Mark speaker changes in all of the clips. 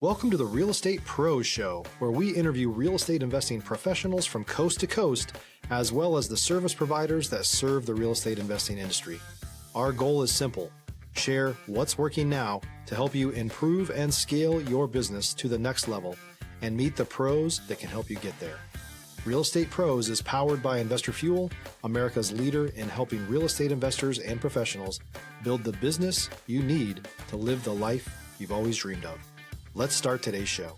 Speaker 1: Welcome to the Real Estate Pros Show, where we interview real estate investing professionals from coast to coast, as well as the service providers that serve the real estate investing industry. Our goal is simple: share what's working now to help you improve and scale your business to the next level and meet the pros that can help you get there. Real Estate Pros is powered by Investor Fuel, America's leader in helping real estate investors and professionals build the business you need to live the life you've always dreamed of. Let's start today's show.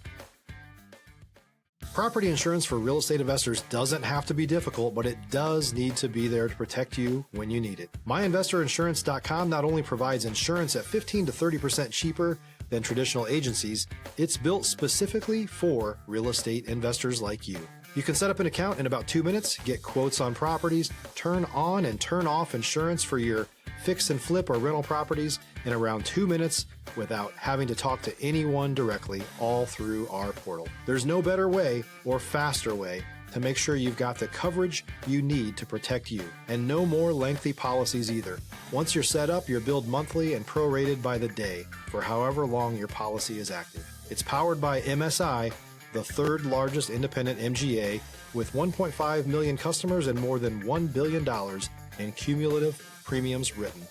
Speaker 1: Property insurance for real estate investors doesn't have to be difficult, but it does need to be there to protect you when you need it. MyInvestorInsurance.com not only provides insurance at 15 to 30% cheaper than traditional agencies, it's built specifically for real estate investors like you. You can set up an account in about 2 minutes, get quotes on properties, turn on and turn off insurance for your fix and flip or rental properties in around 2 minutes without having to talk to anyone directly, all through our portal. There's no better way or faster way to make sure you've got the coverage you need to protect you, and no more lengthy policies either. Once you're set up, you're billed monthly and prorated by the day for however long your policy is active. It's powered by MSI, the third largest independent MGA, with 1.5 million customers and more than $1 billion in cumulative premiums written.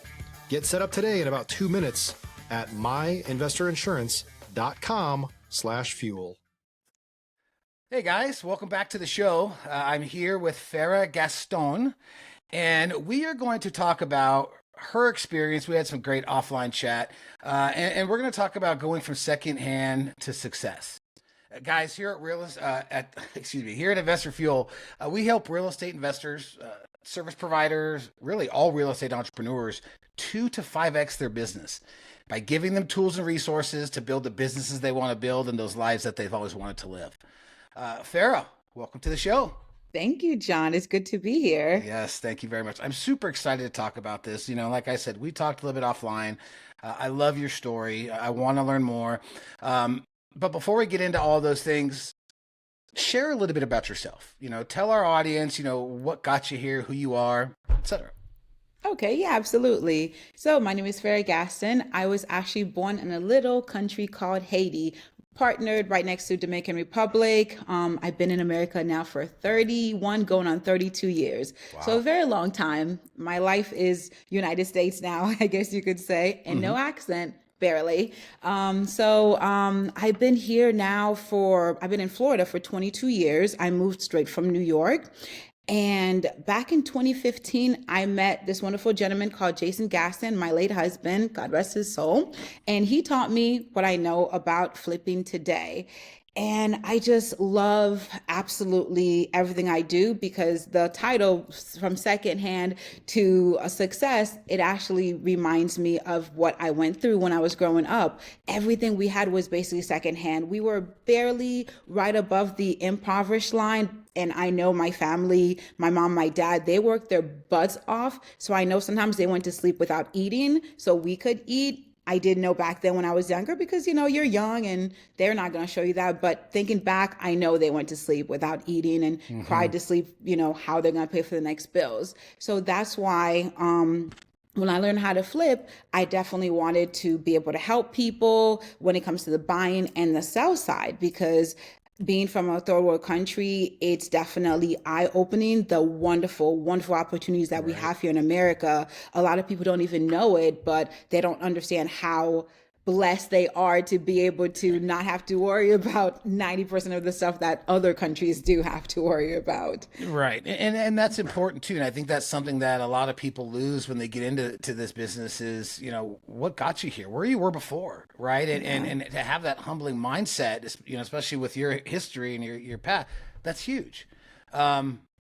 Speaker 1: Get set up today in about 2 minutes at myinvestorinsurance.com/fuel.
Speaker 2: Hey guys, welcome back to the show. I'm here with Farah Gaston, and we are going to talk about her experience. We had some great offline chat, and we're going to talk about going from secondhand to success. Guys, here at here at Investor Fuel, we help real estate investors, service providers, really all real estate entrepreneurs 2 to 5x their business by giving them tools and resources to build the businesses they want to build and those lives that they've always wanted to live. Farah, welcome to the show.
Speaker 3: Thank you, John. It's good to be here.
Speaker 2: Yes, thank you very much. I'm super excited to talk about this. You know, like I said, we talked a little bit offline. I love your story. I want to learn more. But before we get into all those things, share a little bit about yourself. You know, tell our audience, what got you here, who you are, etc.
Speaker 3: Okay, yeah, absolutely. So my name is Farah Gaston. I was actually born in a little country called Haiti, partnered right next to Dominican Republic. I've been in America now for 31, going on 32 years. Wow. So a very long time. My life is United States now, I guess you could say, and no accent. Barely. I've been here now I've been in Florida for 22 years. I moved straight from New York. And back in 2015, I met this wonderful gentleman called Jason Gaston, my late husband, God rest his soul. And he taught me what I know about flipping today. And I just love absolutely everything I do, because the title, from secondhand to a success, it actually reminds me of what I went through when I was growing up. Everything we had was basically secondhand. We were barely right above the impoverished line. And I know my family, my mom, my dad, they worked their butts off. So I know sometimes they went to sleep without eating so we could eat. I didn't know back then when I was younger, because, you're young and they're not going to show you that. But thinking back, I know they went to sleep without eating and cried to sleep, how they're going to pay for the next bills. So that's why when I learned how to flip, I definitely wanted to be able to help people when it comes to the buying and the sell side, because being from a third world country, it's definitely eye-opening, the wonderful, wonderful opportunities that we have here in America. A lot of people don't even know it, but they don't understand how blessed they are to be able to not have to worry about 90% of the stuff that other countries do have to worry about.
Speaker 2: Right. And that's important too. And I think that's something that a lot of people lose when they get into this business is, what got you here, where you were before, right? And to have that humbling mindset, especially with your history and your path, that's huge.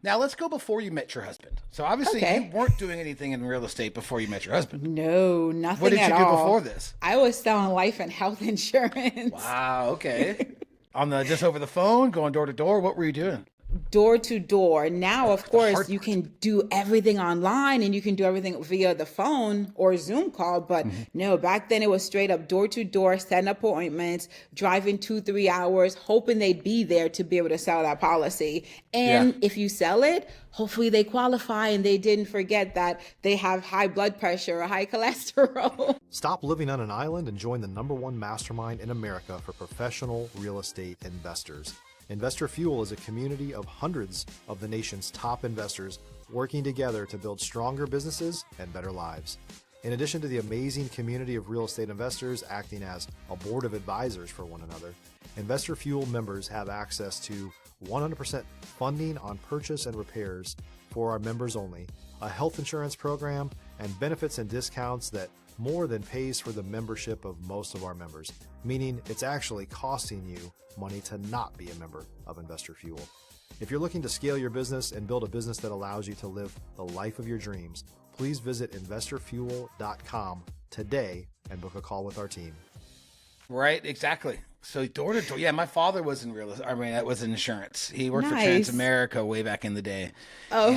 Speaker 2: Now let's go before you met your husband. So obviously you weren't doing anything in real estate before you met your husband.
Speaker 3: No, nothing at all.
Speaker 2: What did you do before this?
Speaker 3: I was selling life and health insurance.
Speaker 2: Wow. Okay. Just over the phone, going door to door. What were you doing?
Speaker 3: door to door. Now, of
Speaker 2: The
Speaker 3: course,
Speaker 2: hard
Speaker 3: you
Speaker 2: part.
Speaker 3: can do everything online and you can do everything via the phone or Zoom call. But no, back then it was straight up door to door, setting up appointments, driving 2, 3 hours, hoping they'd be there to be able to sell that policy.
Speaker 2: Yeah.
Speaker 3: And if you sell it, hopefully they qualify and they didn't forget that they have high blood pressure or high cholesterol.
Speaker 1: Stop living on an island and join the #1 mastermind in America for professional real estate investors. Investor Fuel is a community of hundreds of the nation's top investors working together to build stronger businesses and better lives. In addition to the amazing community of real estate investors acting as a board of advisors for one another, Investor Fuel members have access to 100% funding on purchase and repairs for our members only, a health insurance program, and benefits and discounts that more than pays for the membership of most of our members, meaning it's actually costing you money to not be a member of Investor Fuel. If you're looking to scale your business and build a business that allows you to live the life of your dreams, please visit investorfuel.com today and book a call with our team.
Speaker 2: Right, exactly. So door to door. Yeah, my father was in real estate. I mean, that was in insurance. He worked for
Speaker 3: Nice.
Speaker 2: Transamerica way back in the day.
Speaker 3: Oh,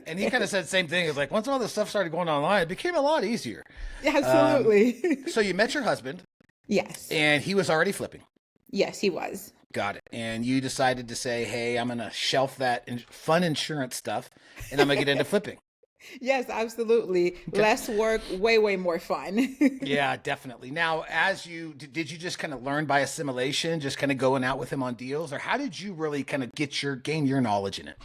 Speaker 2: And he kind of said the same thing. It's like once all this stuff started going online, it became a lot easier.
Speaker 3: absolutely.
Speaker 2: So you met your husband
Speaker 3: Yes.
Speaker 2: and he was already flipping.
Speaker 3: Yes, he was.
Speaker 2: Got it. And you decided to say, hey, I'm going to shelf that fun insurance stuff and I'm going to get into flipping.
Speaker 3: Yes, absolutely. Less work, way, way more fun.
Speaker 2: Yeah, definitely. Now, as you did you just kind of learn by assimilation, just kind of going out with him on deals, or how did you really kind of gain your knowledge in it?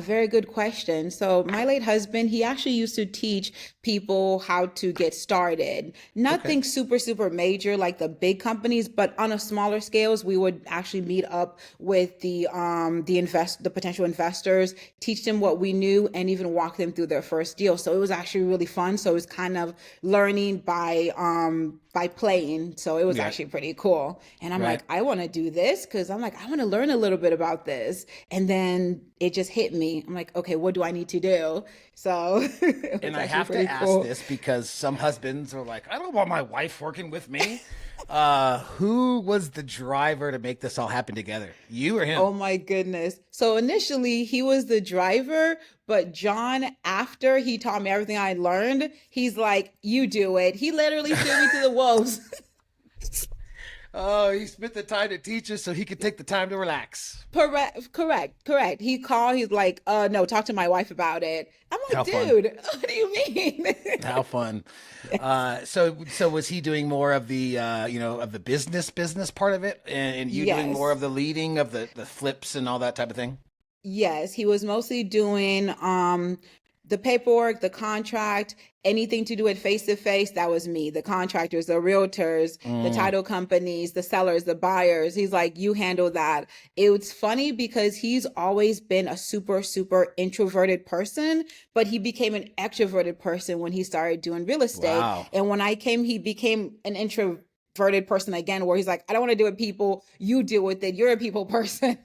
Speaker 3: Very good question. So my late husband, he actually used to teach people how to get started. Nothing super, super major like the big companies, but on a smaller scales, we would actually meet up with the potential investors, teach them what we knew, and even walk them through their first deal. So it was actually really fun. So it was kind of learning by playing. So it was
Speaker 2: Yeah.
Speaker 3: actually pretty cool. And I'm
Speaker 2: Right.
Speaker 3: like, I want to do this because I'm like, I want to learn a little bit about this. And then it just hit me. I'm like, okay, what do I need to do? So it was
Speaker 2: And I
Speaker 3: actually
Speaker 2: have to
Speaker 3: pretty
Speaker 2: ask
Speaker 3: cool.
Speaker 2: this because some husbands are like, I don't want my wife working with me. Who was the driver to make this all happen together? You or him?
Speaker 3: Oh my goodness. So initially he was the driver, but John, after he taught me everything I learned, he's like, you do it. He literally threw me to the wolves.
Speaker 2: Oh, he spent the time to teach us so he could take the time to relax.
Speaker 3: Correct. He called, he's like, no, talk to my wife about it. I'm
Speaker 2: How
Speaker 3: like,
Speaker 2: fun.
Speaker 3: dude, what do you mean?
Speaker 2: How fun. So was he doing more of the of the business part of it, and you doing more
Speaker 3: Yes.
Speaker 2: of the leading of the flips and all that type of thing?
Speaker 3: Yes, he was mostly doing the paperwork, the contract, anything to do with face to face. That was me. The contractors, the realtors, the
Speaker 2: Mm,
Speaker 3: title companies, the sellers, the buyers. He's like, you handle that. It was funny because he's always been a super, super introverted person, but he became an extroverted person when he started doing real estate.
Speaker 2: wow.
Speaker 3: And when I came, he became an introverted person again, where he's like, I don't want to deal with people. You deal with it. You're a people person.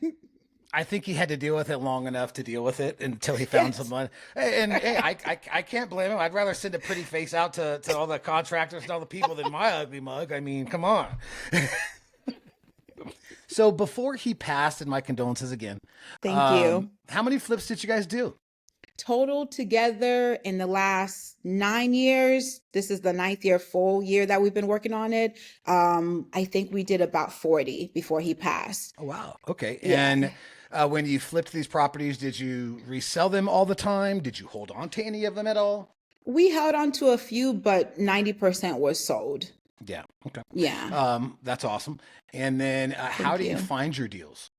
Speaker 2: I think he had to deal with it long enough to deal with it until he found
Speaker 3: Yes.
Speaker 2: someone. And hey, I can't blame him. I'd rather send a pretty face out to all the contractors and all the people than my ugly mug. I mean, come on. So before he passed, and my condolences again.
Speaker 3: Thank you.
Speaker 2: How many flips did you guys do?
Speaker 3: Total together in the last 9 years, this is the ninth year, full year that we've been working on it. I think we did about 40 before he passed.
Speaker 2: Oh, wow. Okay.
Speaker 3: Yeah.
Speaker 2: And when you flipped these properties, did you resell them all the time? Did you hold on to any of them at all?
Speaker 3: We held on to a few, but 90% was sold.
Speaker 2: Yeah. Okay.
Speaker 3: Yeah.
Speaker 2: That's awesome. And then how do you
Speaker 3: you.
Speaker 2: find your deals?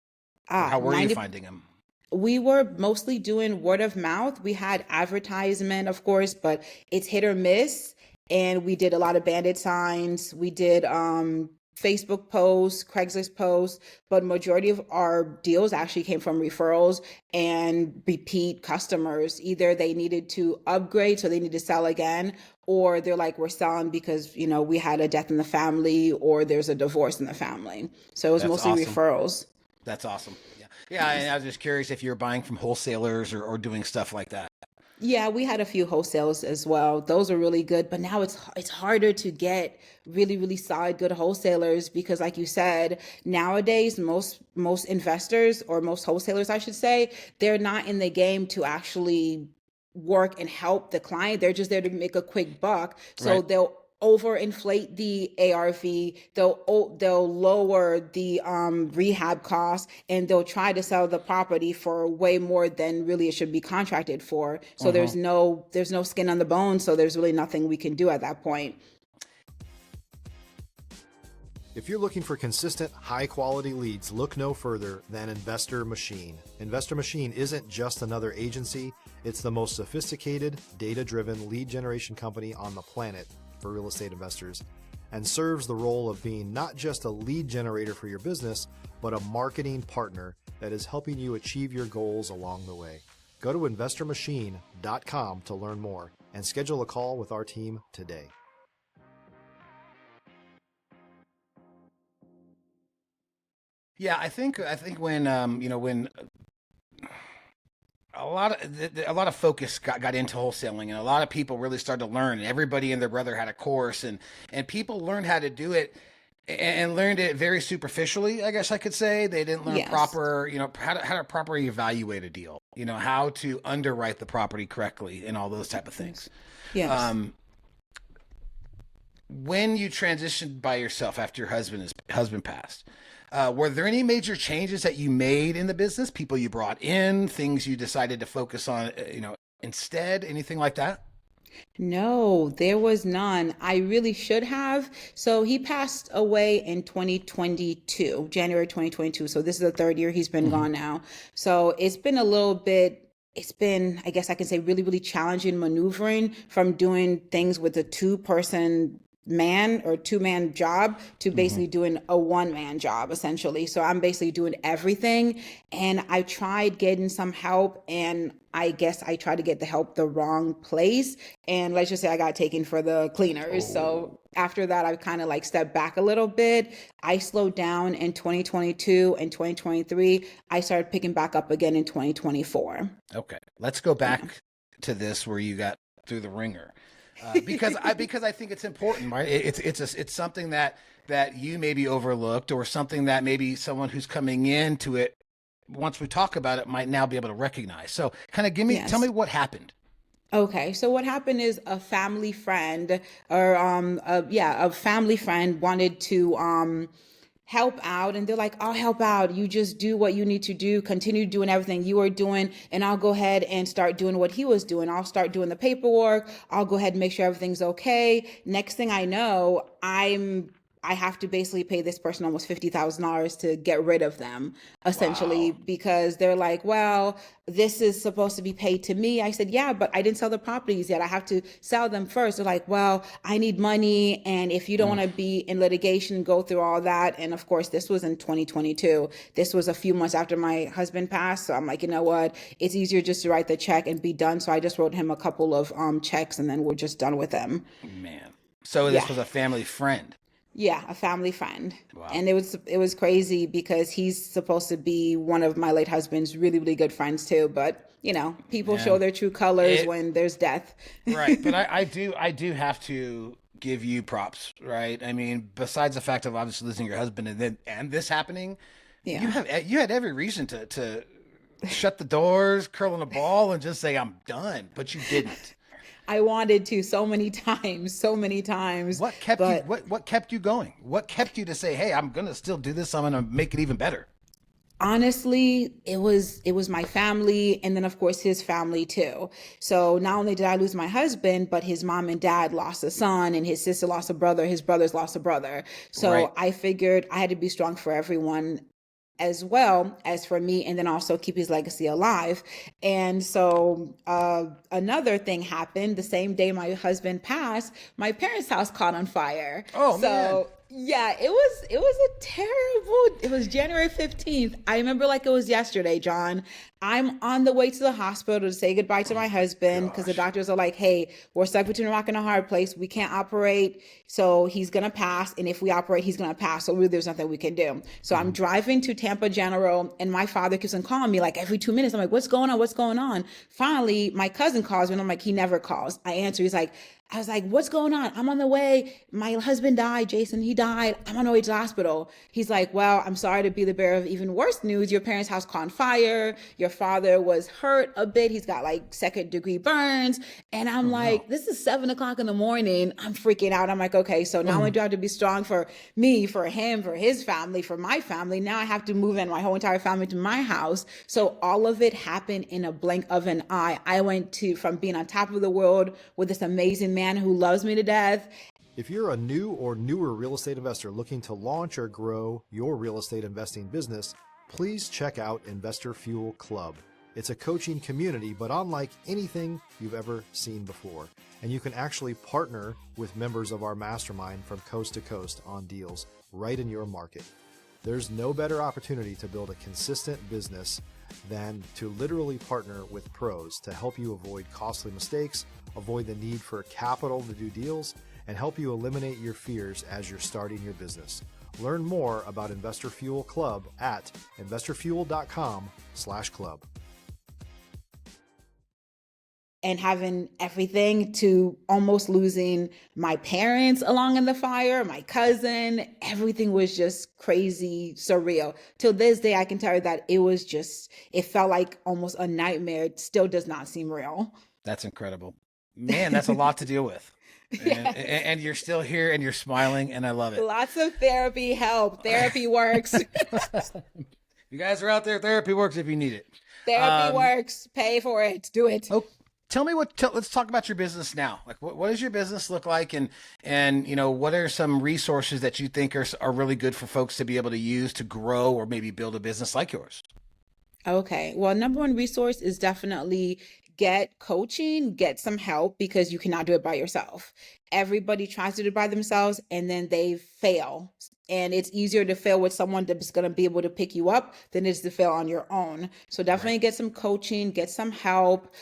Speaker 2: Or how were you
Speaker 3: 90
Speaker 2: finding them?
Speaker 3: We were mostly doing word of mouth. We had advertisement, of course, but it's hit or miss. And we did a lot of bandit signs. We did Facebook posts, Craigslist posts, but majority of our deals actually came from referrals and repeat customers. Either they needed to upgrade, so they need to sell again, or they're like, we're selling because, we had a death in the family or there's a divorce in the family. So it was
Speaker 2: That's
Speaker 3: mostly
Speaker 2: awesome.
Speaker 3: referrals.
Speaker 2: That's awesome. Yeah. Yeah. And I was just curious if you're buying from wholesalers or doing stuff like that.
Speaker 3: Yeah, we had a few wholesales as well. Those are really good, but now it's harder to get really solid good wholesalers because like you said, nowadays most investors or most wholesalers I should say, they're not in the game to actually work and help the client. They're just there to make a quick buck. So
Speaker 2: Right.
Speaker 3: they'll overinflate the ARV. They'll lower the rehab costs, and they'll try to sell the property for way more than really it should be contracted for. So
Speaker 2: Uh-huh.
Speaker 3: there's no skin on the bone. So there's really nothing we can do at that point.
Speaker 1: If you're looking for consistent, high-quality leads, look no further than Investor Machine. Investor Machine isn't just another agency, it's the most sophisticated, data-driven lead generation company on the planet for real estate investors, and serves the role of being not just a lead generator for your business, but a marketing partner that is helping you achieve your goals along the way. Go to investormachine.com to learn more and schedule a call with our team today.
Speaker 2: Yeah, I think when when a lot of focus got into wholesaling, and a lot of people really started to learn, and everybody and their brother had a course, and people learned how to do it and learned it very superficially, I guess I could say. They didn't learn
Speaker 3: Yes.
Speaker 2: proper, how to properly evaluate a deal, how to underwrite the property correctly and all those type of things.
Speaker 3: Yes.
Speaker 2: Um, when you transitioned by yourself after your husband passed, were there any major changes that you made in the business? People you brought in, things you decided to focus on, instead, anything like that?
Speaker 3: No, there was none. I really should have. So he passed away in 2022, January 2022. So this is the third year he's been
Speaker 2: Hmm.
Speaker 3: gone now. So it's been a little bit, it's been, I guess I can say, really challenging maneuvering from doing things with a two-person man or two-man job to
Speaker 2: Hmm.
Speaker 3: basically doing a one-man job essentially. So I'm basically doing everything. And I tried getting some help, and I guess I tried to get the help the wrong place. And let's just say I got taken for the cleaners. So
Speaker 2: Oh,
Speaker 3: after that, I kind of like stepped back a little bit. I slowed down in 2022 and 2023. I started picking back up again in 2024.
Speaker 2: okay. Let's go
Speaker 3: Yeah.
Speaker 2: back to this where you got through the ringer, because I think it's important, right? It's something that you maybe overlooked, or something that maybe someone who's coming into it, once we talk about it, might now be able to recognize. So, kind of tell me
Speaker 3: Yes.
Speaker 2: what happened.
Speaker 3: Okay, so what happened is a family friend, or a family friend wanted to help out, and they're like, "I'll help out. You just do what you need to do. Continue doing everything you are doing, and I'll go ahead and start doing what he was doing. I'll start doing the paperwork. I'll go ahead and make sure everything's okay." Next thing I know, I have to basically pay this person almost $50,000 to get rid of them, essentially,
Speaker 2: Wow.
Speaker 3: because they're like, "Well, this is supposed to be paid to me." I said, "Yeah, but I didn't sell the properties yet. I have to sell them first." They're like, "Well, I need money. And if you don't
Speaker 2: Mm.
Speaker 3: want to be in litigation, go through all that." And of course, this was in 2022. This was a few months after my husband passed. So I'm like, you know what? It's easier just to write the check and be done. So I just wrote him a couple of checks, and then we're just done with them.
Speaker 2: Man. So this
Speaker 3: Yeah.
Speaker 2: was a family friend.
Speaker 3: Yeah, a family friend.
Speaker 2: Wow.
Speaker 3: And it was crazy because he's supposed to be one of my late husband's really good friends too. But people show
Speaker 2: Man.
Speaker 3: their true colors
Speaker 2: It
Speaker 3: when there's death.
Speaker 2: Right, but I do have to give you props, right? I mean, besides the fact of obviously losing your husband and this happening,
Speaker 3: Yeah.
Speaker 2: you had every reason to shut the doors, curl in a ball, and just say I'm done, but you didn't.
Speaker 3: I wanted to so many times, so many times, but
Speaker 2: What kept you going? What kept you to say, "Hey, I'm gonna still do this. I'm gonna make it even better."
Speaker 3: honestly, it was my family, and then of course his family too. So not only did I lose my husband, but his mom and dad lost a son, and his sister lost a brother, his brothers lost a brother.
Speaker 2: Right.
Speaker 3: So I figured I had to be strong for everyone as well as for me, and then also keep his legacy alive. And so another thing happened the same day my husband passed. My parents' house caught on fire.
Speaker 2: Oh man.
Speaker 3: So Yeah, it was a terrible, it was January 15th. I remember like it was yesterday, John. I'm on the way to the hospital to say goodbye to my husband because the
Speaker 2: Gosh.
Speaker 3: doctors are like, hey, we're stuck between a rock and a hard place. We can't operate. So he's gonna pass. And if we operate, he's gonna pass. So really there's nothing we can do. So I'm
Speaker 2: Mhm.
Speaker 3: driving to Tampa General and my father keeps on calling me like every 2 minutes. I'm like, what's going on? What's going on? Finally, my cousin calls me and I'm like, he never calls. I answer. He's like, I was like, what's going on? I'm on the way. My husband died, Jason. He died. I'm on the way to the hospital. He's like, well, I'm sorry to be the bearer of even worse news. Your parents' house caught on fire. Your father was hurt a bit. He's got like second-degree burns. And I'm
Speaker 2: Oh no.
Speaker 3: like, this is 7 o'clock in the morning. I'm freaking out. I'm like, okay, so not only do I have to be strong for me, for him, for his family, for my family, now I have to move in my whole entire family to my house. So all of it happened in a blink of an eye. I went to from being on top of the world with this amazing man who loves me to death.
Speaker 1: If you're a new or newer real estate investor looking to launch or grow your real estate investing business, please check out Investor Fuel Club. It's a coaching community, but unlike anything you've ever seen before. And you can actually partner with members of our mastermind from coast to coast on deals right in your market. There's no better opportunity to build a consistent business than to literally partner with pros to help you avoid costly mistakes, avoid the need for capital to do deals, and help you eliminate your fears as you're starting your business. Learn more about Investor Fuel Club at investorfuel.com/club.
Speaker 3: And having everything to almost losing my parents along in the fire, my cousin, everything was just crazy surreal. Till this day, I can tell you that it felt like almost a nightmare. It still does not seem real.
Speaker 2: That's incredible. Man, that's a lot to deal with.
Speaker 3: Yes.
Speaker 2: And you're still here and you're smiling and I love it.
Speaker 3: Lots of therapy help. Therapy works.
Speaker 2: You guys are out there, therapy works if you need it.
Speaker 3: Therapy works. Pay for it. Do it.
Speaker 2: Oh, tell me let's talk about your business now. Like what does your business look like and you know, what are some resources that you think are really good for folks to be able to use to grow or maybe build a business like yours?
Speaker 3: Okay. Well, number one resource is definitely get coaching, get some help because you cannot do it by yourself. Everybody tries to do it by themselves and then they fail. And it's easier to fail with someone that's going to be able to pick you up than it is to fail on your own. So
Speaker 2: Right.
Speaker 3: definitely get some coaching, get some help.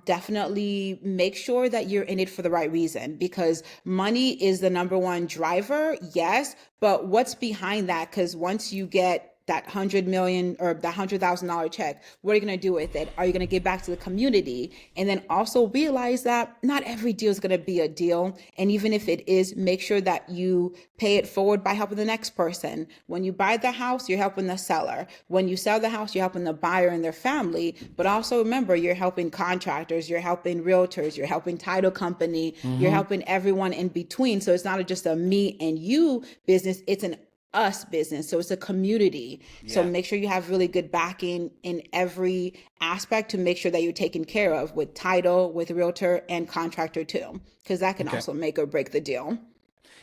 Speaker 3: Definitely make sure that you're in it for the right reason because money is the number one driver. Yes. But what's behind that? Because once you get that 100 million or the $100,000 check, what are you going to do with it? Are you going to give back to the community? And then also realize that not every deal is going to be a deal. And even if it is, make sure that you pay it forward by helping the next person. When you buy the house, you're helping the seller. When you sell the house, you're helping the buyer and their family. But also remember, you're helping contractors, you're helping realtors, you're helping title company, you're
Speaker 2: Mm-hmm.
Speaker 3: helping everyone in between. So it's not just a me and you business, it's an us business. So it's a community. So
Speaker 2: Yeah.
Speaker 3: make sure you have really good backing in every aspect to make sure that you're taken care of with title, with realtor and contractor too, because that can
Speaker 2: Okay.
Speaker 3: also make or break the deal.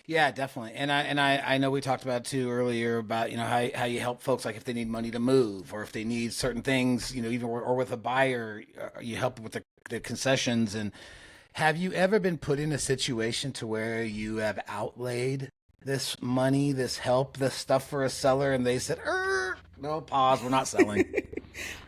Speaker 2: Yeah, definitely. And I know we talked about too earlier about, you know, how you help folks like if they need money to move or if they need certain things, you know, even or with a buyer, you help with the concessions. And have you ever been put in a situation to where you have outlaid this money, this help, this stuff for a seller and they said, no, pause, we're not selling.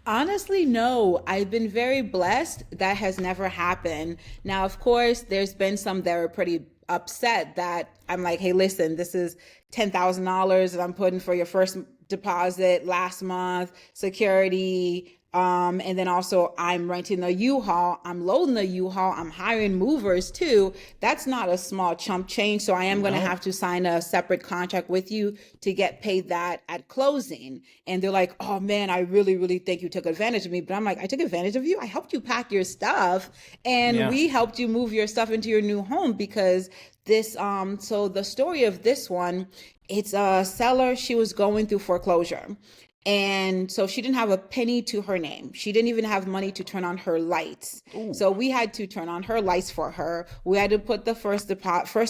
Speaker 3: Honestly, no. I've been very blessed. That has never happened. Now, of course, there's been some that were pretty upset that I'm like, hey, listen, this is $10,000 that I'm putting for your first deposit last month, security. And then also I'm renting the U-Haul, I'm loading the U-Haul, I'm hiring movers too. That's not a small chump change. So I am going to
Speaker 2: No.
Speaker 3: have to sign a separate contract with you to get paid that at closing. And they're like, oh man, I really, really think you took advantage of me. But I'm like, I took advantage of you. I helped you pack your stuff and
Speaker 2: Yeah.
Speaker 3: we helped you move your stuff into your new home because so the story of this one, it's a seller, she was going through foreclosure. And so she didn't have a penny to her name. She didn't even have money to turn on her lights.
Speaker 2: Ooh.
Speaker 3: So we had to turn on her lights for her. We had to put the first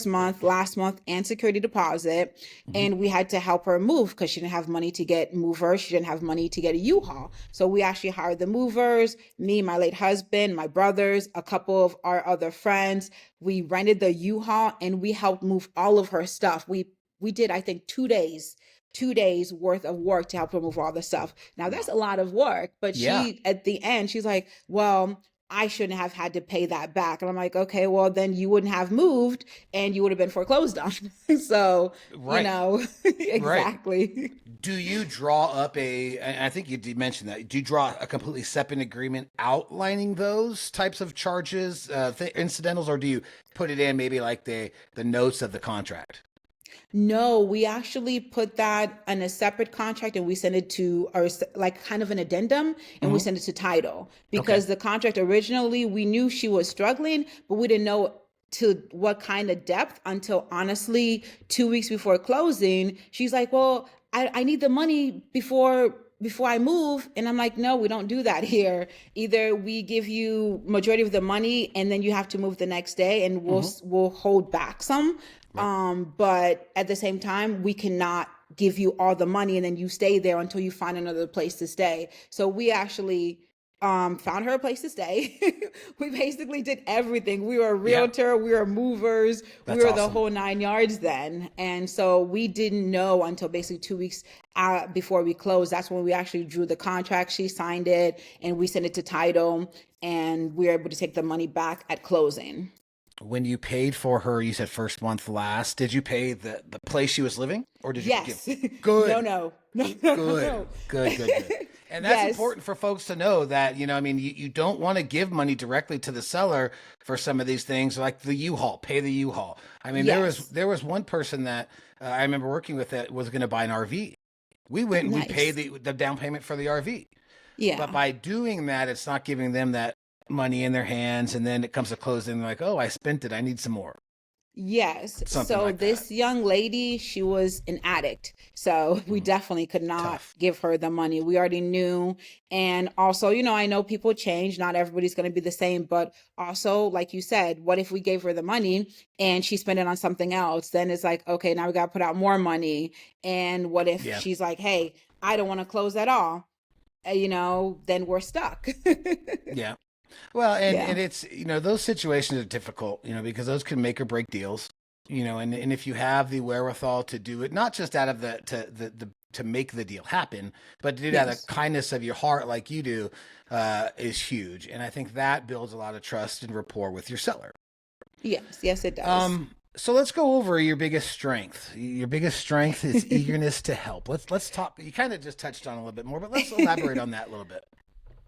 Speaker 3: month, last month, and security deposit.
Speaker 2: Mhm.
Speaker 3: And we had to help her move because she didn't have money to get movers. She didn't have money to get a U-Haul. So we actually hired the movers, me, my late husband, my brothers, a couple of our other friends. We rented the U-Haul and we helped move all of her stuff. We we did, I think, 2 days worth of work to help her move all the stuff. Now that's a lot of work, but
Speaker 2: Yeah.
Speaker 3: she, at the end, she's like, well, I shouldn't have had to pay that back. And I'm like, okay, well, then you wouldn't have moved and you would have been foreclosed on. So,
Speaker 2: Right. Right.
Speaker 3: exactly.
Speaker 2: Do you draw up and I think you did mention that, do you draw a completely separate agreement outlining those types of charges, incidentals, or do you put it in maybe like the notes of the contract?
Speaker 3: No, we actually put that in a separate contract and we send it to our, like, kind of an addendum, and we
Speaker 2: Hmm.
Speaker 3: send it to title,
Speaker 2: Okay.
Speaker 3: because the contract originally, we knew she was struggling, but we didn't know to what kind of depth until honestly 2 weeks before closing. She's like, well, I need the money before I move. And I'm like, no, we don't do that here. Either we give you majority of the money and then you have to move the next day, and
Speaker 2: Hmm.
Speaker 3: we'll hold back some.
Speaker 2: Right.
Speaker 3: But at the same time, we cannot give you all the money and then you stay there until you find another place to stay. So we actually found her a place to stay. We basically did everything. We were a
Speaker 2: Yeah.
Speaker 3: realtor, we were movers, we
Speaker 2: That's
Speaker 3: were the
Speaker 2: awesome.
Speaker 3: whole nine yards then. And so we didn't know until basically 2 weeks before we closed. That's when we actually drew the contract. She signed it and we sent it to title, and we were able to take the money back at closing.
Speaker 2: When you paid for her, you said first month last. Did you pay the place she was living, or did you give?
Speaker 3: Yes. No,
Speaker 2: Good,
Speaker 3: no, no, no,
Speaker 2: good,
Speaker 3: no.
Speaker 2: good, good, good. And that's
Speaker 3: Yes.
Speaker 2: important for folks to know that, I mean, you don't want to give money directly to the seller for some of these things, like the U-Haul, pay the U-Haul. I mean,
Speaker 3: Yes.
Speaker 2: there was one person that I remember working with that was going to buy an RV. We went and we paid
Speaker 3: Nice.
Speaker 2: the down payment for the RV. But
Speaker 3: Yeah.
Speaker 2: by doing that, it's not giving them that money in their hands. And then it comes to closing, like, oh, I spent it. I need some more.
Speaker 3: Yes.
Speaker 2: Something
Speaker 3: So
Speaker 2: like that.
Speaker 3: this young lady, she was an addict. So we
Speaker 2: Mhm.
Speaker 3: definitely could not
Speaker 2: Tough.
Speaker 3: give her the money. We already knew. And also, I know people change. Not everybody's going to be the same. But also, like you said, what if we gave her the money and she spent it on something else? Then it's like, okay, now we got to put out more money. And what if
Speaker 2: Yeah.
Speaker 3: she's like, hey, I don't want to close at all? Then we're stuck.
Speaker 2: Yeah. Well,
Speaker 3: Yeah.
Speaker 2: and it's, those situations are difficult, because those can make or break deals, and if you have the wherewithal to do it, not just out of to make the deal happen, but to do it out of
Speaker 3: Yes.
Speaker 2: kindness of your heart, like you do, is huge. And I think that builds a lot of trust and rapport with your seller.
Speaker 3: Yes. Yes, it does.
Speaker 2: So let's go over your biggest strength. Your biggest strength is eagerness to help. Let's talk. You kind of just touched on it a little bit more, but let's elaborate on that a little bit.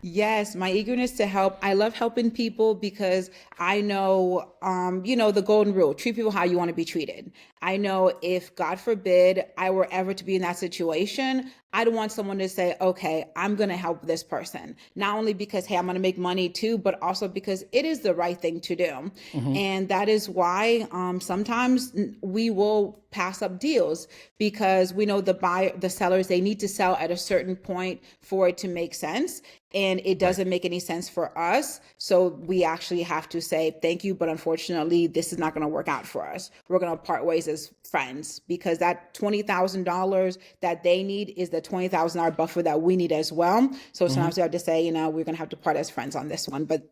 Speaker 3: Yes, my eagerness to help. I love helping people because I know, the golden rule: treat people how you want to be treated. I know if, God forbid, I were ever to be in that situation, I don't want someone to say, okay, I'm going to help this person. Not only because, hey, I'm going to make money too, but also because it is the right thing to do.
Speaker 2: Hmm.
Speaker 3: And that is why sometimes we will pass up deals, because we know the sellers, they need to sell at a certain point for it to make sense. And it
Speaker 2: Right.
Speaker 3: doesn't make any sense for us. So we actually have to say thank you, but unfortunately, this is not going to work out for us. We're going to part ways as friends, because that $20,000 that they need is the $20,000 buffer that we need as well. So
Speaker 2: Hmm.
Speaker 3: sometimes we have to say, we're going to have to part as friends on this one. But,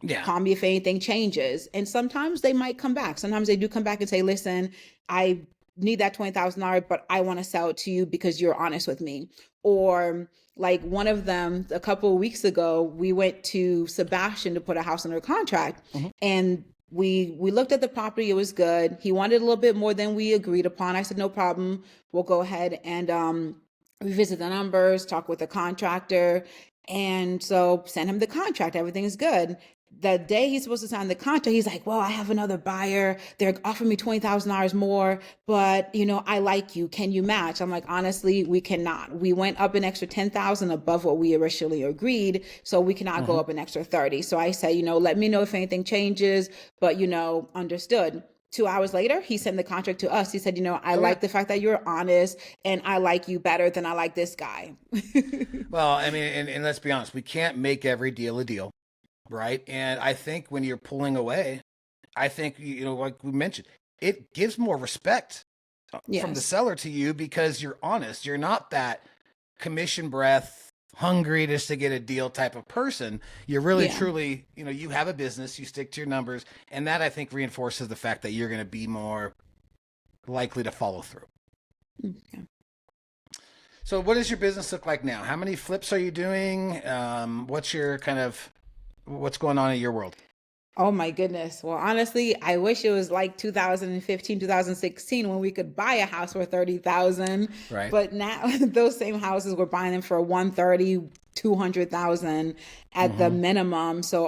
Speaker 2: Yeah.
Speaker 3: call me if anything changes. And sometimes they might come back. Sometimes they do come back and say, listen, I need that $20,000, but I want to sell it to you because you're honest with me. Or like one of them, a couple of weeks ago, we went to Sebastian to put a house under contract,
Speaker 2: Hmm.
Speaker 3: and we looked at the property. It was good. He wanted a little bit more than we agreed upon. I said, no problem. We'll go ahead and revisit the numbers, talk with the contractor. And so send him the contract. Everything is good. The day he's supposed to sign the contract, he's like, well, I have another buyer. They're offering me $20,000 more, but I like you. Can you match? I'm like, honestly, we cannot. We went up an extra 10,000 above what we originally agreed. So we cannot go
Speaker 2: Hmm.
Speaker 3: up an extra 30. So I say, let me know if anything changes, but understood. 2 hours later, he sent the contract to us. He said, I
Speaker 2: Oh yeah.
Speaker 3: like the fact that you're honest, and I like you better than I like this guy.
Speaker 2: Well, I mean, and let's be honest, we can't make every deal a deal, right? And I think when you're pulling away, I think, like we mentioned, it gives more respect from the
Speaker 3: Yes.
Speaker 2: seller to you because you're honest. You're not that commission breath, hungry just to get a deal type of person. You're really,
Speaker 3: Yeah.
Speaker 2: truly, you have a business, you stick to your numbers. And that I think reinforces the fact that you're going to be more likely to follow through.
Speaker 3: Okay.
Speaker 2: So what does your business look like now? How many flips are you doing? What's what's going on in your world?
Speaker 3: Oh my goodness. Well, honestly, I wish it was like 2015, 2016 when we could buy a house for 30,000.
Speaker 2: Right.
Speaker 3: But now those same houses we're buying them for 130, 200,000 at the minimum. So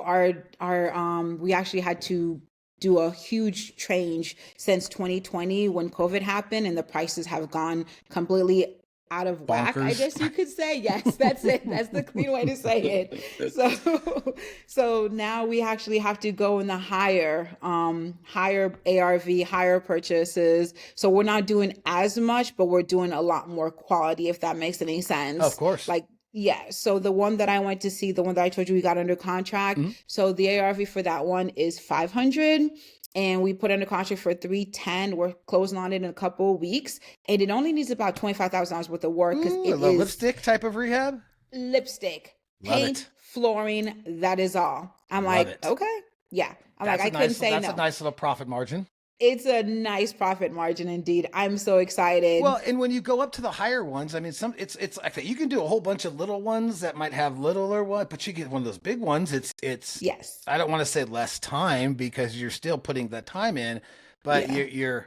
Speaker 3: we actually had to do a huge change since 2020 when COVID happened and the prices have gone completely out of whack, I
Speaker 2: Bonkers.
Speaker 3: guess you could say. Yes, that's it. That's the clean way to say it. So now we actually have to go in the higher ARV, higher purchases. So we're not doing as much, but we're doing a lot more quality, if that makes any sense.
Speaker 2: Of course.
Speaker 3: Like, yeah. So the one that I went to see, the one that I told you we got under contract. So the ARV for that one is 500. And we put under contract for 310. We're closing on it in a couple of weeks. And it only needs about $25,000 worth of work because it
Speaker 2: a
Speaker 3: is
Speaker 2: lipstick type of rehab?
Speaker 3: lipstick,
Speaker 2: Love
Speaker 3: paint,
Speaker 2: it.
Speaker 3: flooring. That is all. I'm
Speaker 2: Love
Speaker 3: like,
Speaker 2: it.
Speaker 3: okay. Yeah.
Speaker 2: That's
Speaker 3: I couldn't say
Speaker 2: that's
Speaker 3: no.
Speaker 2: a nice little profit margin.
Speaker 3: It's a nice profit margin indeed. I'm so excited.
Speaker 2: Well, and when you go up to the higher ones, I mean, it's like that. You can do a whole bunch of little ones that might have littler one, but you get one of those big ones. It's
Speaker 3: yes.
Speaker 2: I don't want to say less time because you're still putting the time in, but you're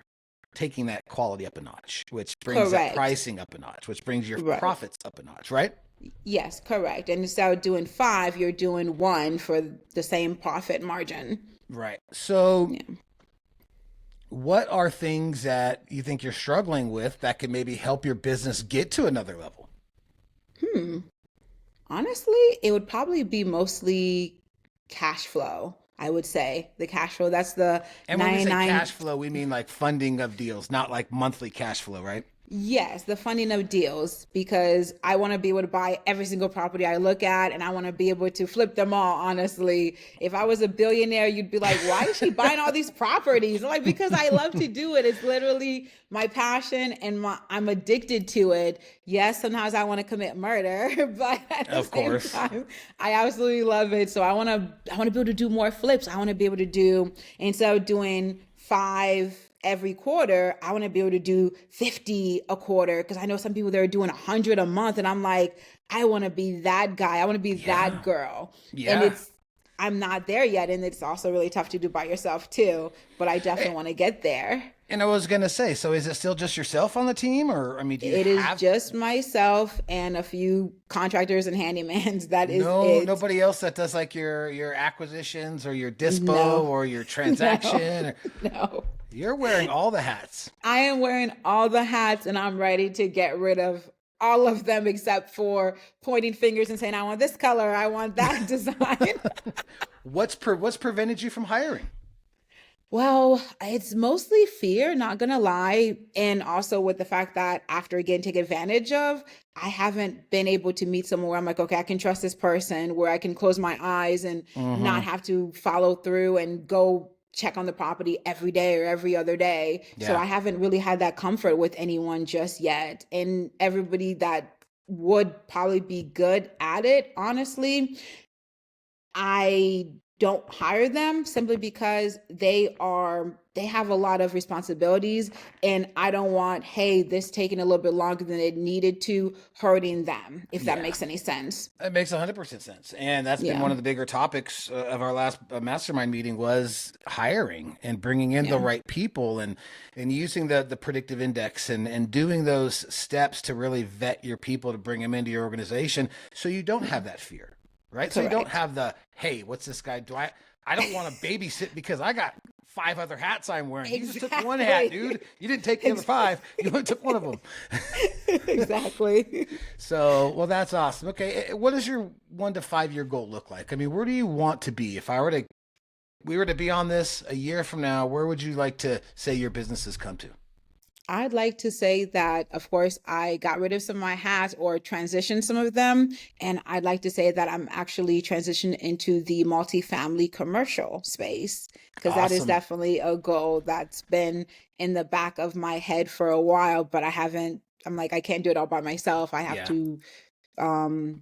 Speaker 2: taking that quality up a notch, which brings that pricing up a notch, which brings your profits up a notch, right?
Speaker 3: Yes, correct. And instead of doing 5, you're doing 1 for the same profit margin.
Speaker 2: Right. So what are things that you think you're struggling with that could maybe help your business get to another level?
Speaker 3: Honestly, it would probably be mostly cash flow. I would say the cash flow. That's the
Speaker 2: And when we say
Speaker 3: 99.
Speaker 2: cash flow, we mean like funding of deals, not like monthly cash flow, right?
Speaker 3: Yes, the funding of deals, because I want to be able to buy every single property I look at and I want to be able to flip them all, honestly. If I was a billionaire, you'd be like, why is she buying all these properties? I'm like, because I love to do it. It's literally my passion and I'm addicted to it. Yes, sometimes I want to commit murder, but at the same time, I absolutely love it. So I want to be able to do more flips. I want to be able to do, instead of doing 5 every quarter, I want to be able to do 50 a quarter, because I know some people that are doing 100 a month, and I'm like, I want to be that guy. I want to be that girl. And I'm not there yet, and it's also really tough to do by yourself too, but I definitely want to get there.
Speaker 2: And I was going to say, so is it still just yourself on the team, or I mean, do you
Speaker 3: It is just myself and a few contractors and handymans. That is it.
Speaker 2: Nobody else that does like your acquisitions or your dispo or your transaction?
Speaker 3: No.
Speaker 2: You're wearing all the hats.
Speaker 3: I am wearing all the hats, and I'm ready to get rid of all of them except for pointing fingers and saying, I want this color, I want that design.
Speaker 2: What's prevented you from hiring?
Speaker 3: Well, it's mostly fear, not gonna lie. And also with the fact that after getting taken advantage of, I haven't been able to meet someone where I'm like, okay, I can trust this person, where I can close my eyes and not have to follow through and go check on the property every day or every other day. So I haven't really had that comfort with anyone just yet. And everybody that would probably be good at it, honestly, I don't hire them simply because they have a lot of responsibilities, and I don't want, hey, this taking a little bit longer than it needed to, hurting them, if that makes any sense.
Speaker 2: It makes 100% sense. And that's been one of the bigger topics of our last mastermind meeting, was hiring and bringing in the right people and using the predictive index and doing those steps to really vet your people to bring them into your organization, so you don't have that fear. Right. So you don't have the, hey, what's this guy? I don't want to babysit because I got 5 other hats I'm wearing. You just took one hat, dude. You didn't take the other 5. You only took one of them.
Speaker 3: Exactly.
Speaker 2: So, well, that's awesome. Okay. What does your 1 to 5 year goal look like? I mean, where do you want to be? If we were to be on this a year from now, where would you like to say your business has come to?
Speaker 3: I'd like to say that, of course, I got rid of some of my hats or transitioned some of them. And I'd like to say that I'm actually transitioned into the multifamily commercial space, because that is definitely a goal that's been in the back of my head for a while, but I'm like, I can't do it all by myself. I have to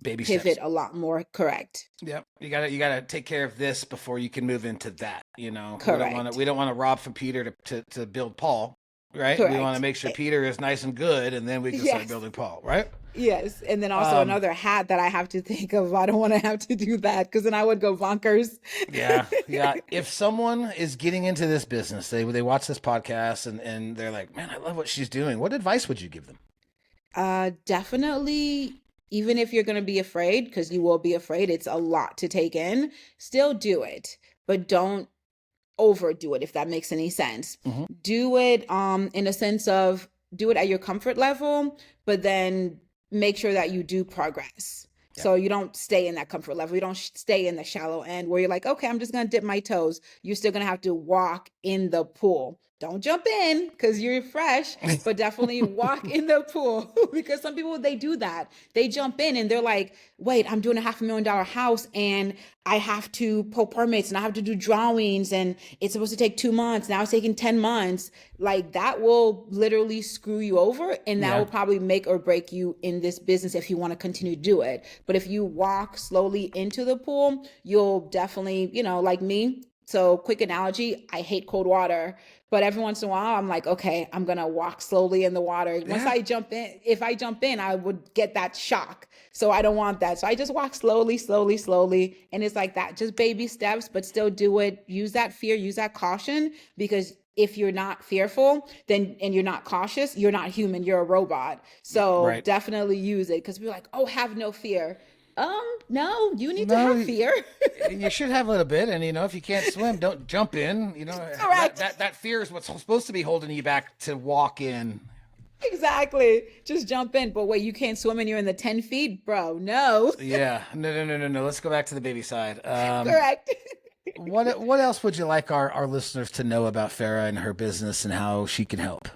Speaker 2: baby
Speaker 3: pivot
Speaker 2: steps.
Speaker 3: a lot more. Correct.
Speaker 2: Yep. You gotta take care of this before you can move into that,
Speaker 3: Correct.
Speaker 2: We don't want to rob from Peter to build Paul. right? We want to
Speaker 3: Correct.
Speaker 2: make sure Peter is nice and good, and then we can start
Speaker 3: Yes.
Speaker 2: building Paul, right?
Speaker 3: Yes. And then also
Speaker 2: Um,
Speaker 3: another hat that I have to think of. I don't want to have to do that because then I would go bonkers.
Speaker 2: yeah, yeah. If someone is getting into this business, they watch this podcast and they're like, man, I love what she's doing. What advice would you give them?
Speaker 3: Definitely, even if you're going to be afraid, because you will be afraid, it's a lot to take in, still do it, but don't overdo it, if that makes any sense.
Speaker 2: Hmm.
Speaker 3: Do it in a sense of do it at your comfort level, but then make sure that you do progress.
Speaker 2: Yeah.
Speaker 3: So you don't stay in that comfort level. You don't stay in the shallow end where you're like, okay, I'm just going to dip my toes. You're still going to have to walk in the pool. Don't jump in because you're fresh, but definitely walk in the pool because some people, they do that. They jump in and they're like, wait, I'm doing a $500,000 house and I have to pull permits and I have to do drawings and it's supposed to take 2 months. Now it's taking 10 months. Like that will literally screw you over and that
Speaker 2: Yeah.
Speaker 3: will probably make or break you in this business if you want to continue to do it. But if you walk slowly into the pool, you'll definitely, like me. So quick analogy, I hate cold water, but every once in a while I'm like, okay, I'm going to walk slowly in the water. Once
Speaker 2: Yeah.
Speaker 3: I jump in, if I jump in, I would get that shock. So I don't want that. So I just walk slowly, slowly, slowly. And it's like that, just baby steps, but still do it. Use that fear, use that caution, because if you're not fearful, then, and you're not cautious, you're not human, you're a robot. So
Speaker 2: Right.
Speaker 3: definitely use it because we're like, oh, have no fear. No, you need to
Speaker 2: No,
Speaker 3: have fear.
Speaker 2: You should have a little bit, and if you can't swim, don't jump in.
Speaker 3: Correct.
Speaker 2: That fear is what's supposed to be holding you back to walk in.
Speaker 3: Exactly. Just jump in. But wait, you can't swim and you're in the 10 feet? Bro, no.
Speaker 2: Yeah, no. Let's go back to the baby side.
Speaker 3: Correct.
Speaker 2: What else would you like our listeners to know about Farah and her business and how she can help?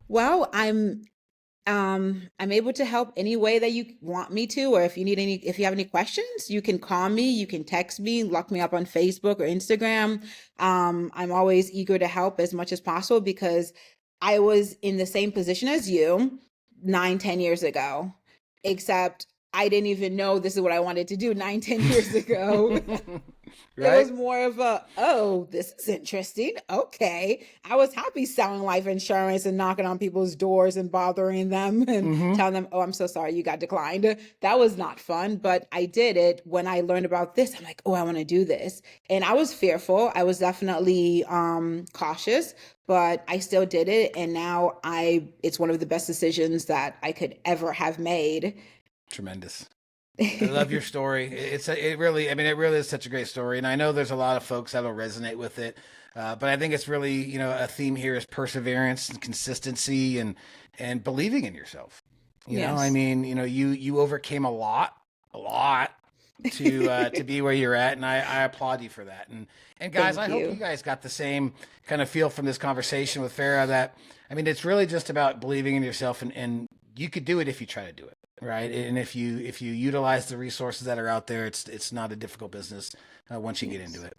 Speaker 3: Well, I'm able to help any way that you want me to, or if you have any questions, you can call me, you can text me, look me up on Facebook or Instagram. I'm always eager to help as much as possible because I was in the same position as you 9, 10 years ago, except I didn't even know this is what I wanted to do 9, 10 years ago. It
Speaker 2: Right?
Speaker 3: was more of oh, this is interesting. Okay. I was happy selling life insurance and knocking on people's doors and bothering them and telling them, oh, I'm so sorry you got declined. That was not fun, but I did it. When I learned about this, I'm like, oh, I want to do this. And I was fearful. I was definitely cautious, but I still did it. And now it's one of the best decisions that I could ever have made.
Speaker 2: Tremendous. I love your story. It really is such a great story, and I know there's a lot of folks that'll resonate with it. But I think it's really, a theme here is perseverance and consistency and believing in yourself.
Speaker 3: Yes.
Speaker 2: You overcame a lot to be where you're at, and I applaud you for that. And guys,
Speaker 3: Thank
Speaker 2: I hope
Speaker 3: you.
Speaker 2: you guys got the same kind of feel from this conversation with Farah. That it's really just about believing in yourself, and you could do it if you try to do it. Right. And if you utilize the resources that are out there, it's not a difficult business once you get into it.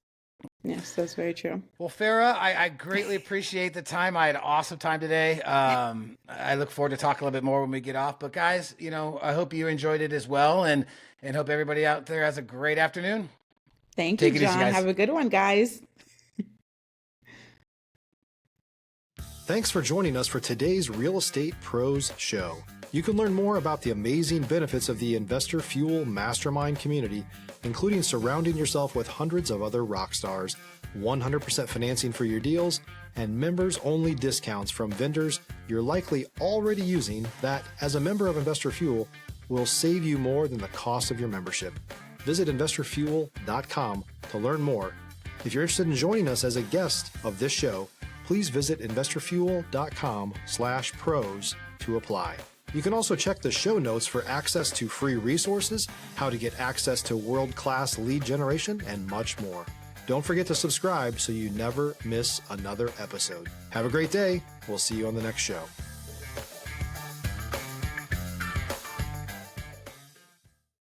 Speaker 3: Yes, that's very true.
Speaker 2: Well, Farah, I greatly appreciate the time. I had an awesome time today. I look forward to talking a little bit more when we get off. But guys, I hope you enjoyed it as well, and hope everybody out there has a great afternoon.
Speaker 3: Thank you,
Speaker 2: Take it easy,
Speaker 3: John.
Speaker 2: guys.
Speaker 3: Have a good one, guys.
Speaker 1: Thanks for joining us for today's Real Estate Pros Show. You can learn more about the amazing benefits of the Investor Fuel Mastermind community, including surrounding yourself with hundreds of other rock stars, 100% financing for your deals, and members-only discounts from vendors you're likely already using that, as a member of Investor Fuel, will save you more than the cost of your membership. Visit investorfuel.com to learn more. If you're interested in joining us as a guest of this show, please visit investorfuel.com/pros to apply. You can also check the show notes for access to free resources, how to get access to world-class lead generation, and much more. Don't forget to subscribe so you never miss another episode. Have a great day. We'll see you on the next show.